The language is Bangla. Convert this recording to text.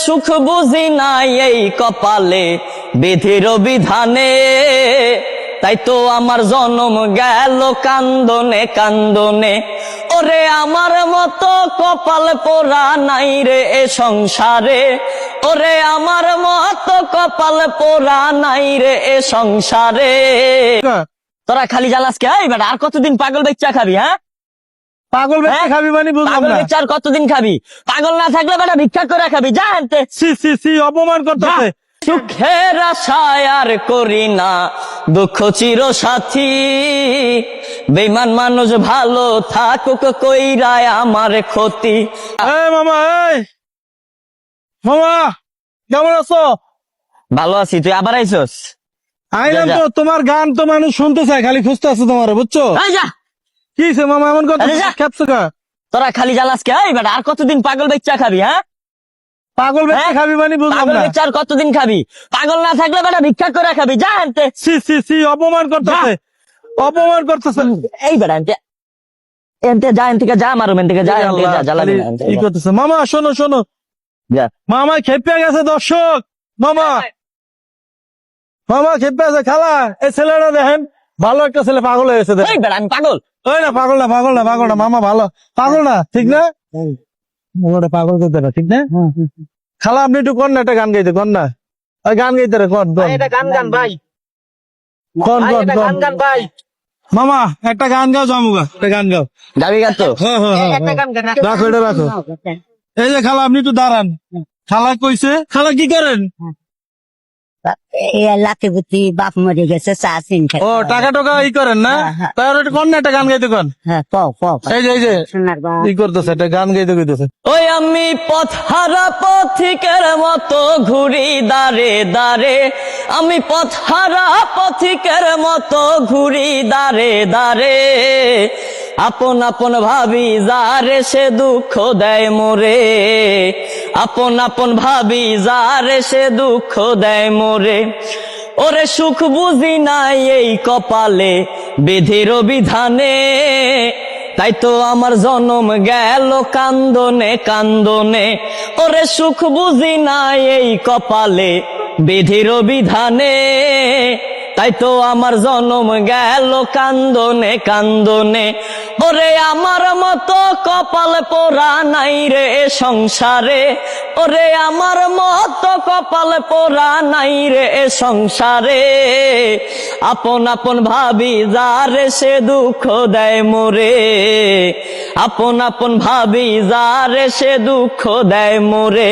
সুখ বুঝি নাই এই কপালে বিধির বিধানে, তাই তো আমার জন্ম গেল কান্দনে কান্দনে। ওরে আমার মতো কপাল পোড়া নাই রে এ সংসারে, ওরে আমার মতো কপাল পোড়া নাই রে এ সংসারে। তোরা খালি জ্বালাস কে? এই বেটা আর কতদিন পাগল বেচ্চা খাবি? হ্যাঁ পাগল বেচে খাবি মানে বুঝলাম পাগল না। বেচ্চা আর কতদিন খাবি? পাগল না থাকলে বেটা ভিক্ষা করে খাবি, যা আনতে। সি সি সি অপমান করতেছে। সুখের আশায় আর করি না দুঃখ চির সাথী, বেঈমান মানুষ ভালো থাকুক কইরায় আমার ক্ষতি। এই মামা, এই মামা কেমন আছো? ভালো আছি, তুই আবার আইছস? আইলাম যা, তো, যা। তোমার গান তো মানুষ শুনতে চায়, খালি খুঁজতে আছে তোমার, বুঝছো? এই যা, কি হইছে মামা এমন কথা আরে যা। খেপছো কা? তোরা খালি জ্বালাস কে? এই বেটা আর কতদিন পাগল বেচ্চা খাবি? হ্যাঁ পাগল বেচে হ্যাঁ? খাবি মানে বুঝলাম পাগল না। বেচ্চা আর কতদিন খাবি? পাগল না থাকলে বেটা ভিক্ষা করে খাবি, যা আনতে। সি সি সি অপমান করতেছে, অপমান করতেছে। এই বেটা এনতে এনতে যা, এন থেকে যা, মারুম এন থেকে যা, এন থেকে যা, জ্বালাবি না, এন থেকে কি যা। করতেছে মামা? শোনো শোনো, যা। মামা খেপে গেছে দর্শক। মামা মামা খেপে আছে। খালা এই ছেলেটা দেখেন, ভালো একটা ছেলে, পাগল হয়ে গেছে এই দেখেন। বেটা আমি পাগল? ওই না পাগল না, পাগল না, পাগল না মামা, ভালো পাগল না, ঠিক না? ওটা পাগল করতে না, ঠিক না? খালা আপনি একটু কর না, একটা গান গাইতে কর না, ওই গান গাইতে রে, কর কর গান গান ভাই, কর কর কর। ভাই মামা একটা গান গাও, জামুগা একটা গান গাও। গাবি গান তো। হ্যাঁ হ্যাঁ হ্যাঁ, রাখো এটা রাখো। এই যে খালা আপনি একটু দাঁড়ান, খালা কইছে। খালা কি করেন? লাতে বুদ্ধি বাপ মরে গেছে চা চিন ও টাকা টাকা ই করেন না? তাহলে একটু কর না, একটা গান গাইতে কর। হ্যাঁ এই যে সোনার বা ই করতেছে, একটা গান গাইতে কইতেছে। ওই আমি পথ হারা পথিকের মতো ঘুরি দাঁড়ে দাঁড়ে, আমি পথ হারা পথিকের মতো ঘুরি দাঁড়ে দাঁড়ে। আপন আপন ভাবি যারে সে দুঃখ দেয় মোরে, আপন আপন ভাবি যারে সে দুঃখ দেয় মোরে। ওরে সুখ বুঝি নাই এই কপালে বিধির বিধানে, তাই তো আমার জন্ম গেল কান্দনে কান্দনে। ওরে সুখ বুঝি নাই এই কপালে বিধির বিধানে, তাই তো আমার জন্ম গেল কান্দনে কান্দনে। ওরে আমার মতো কপাল পোড়া নাই রে এ সংসারে, ওরে আমার মতো কপাল পোড়া নাই রে এ সংসারে। আপন আপন ভাবি যারে সে দুঃখ দেয় মোরে, আপন আপন ভাবি যারে সে দুঃখ দেয় মোরে।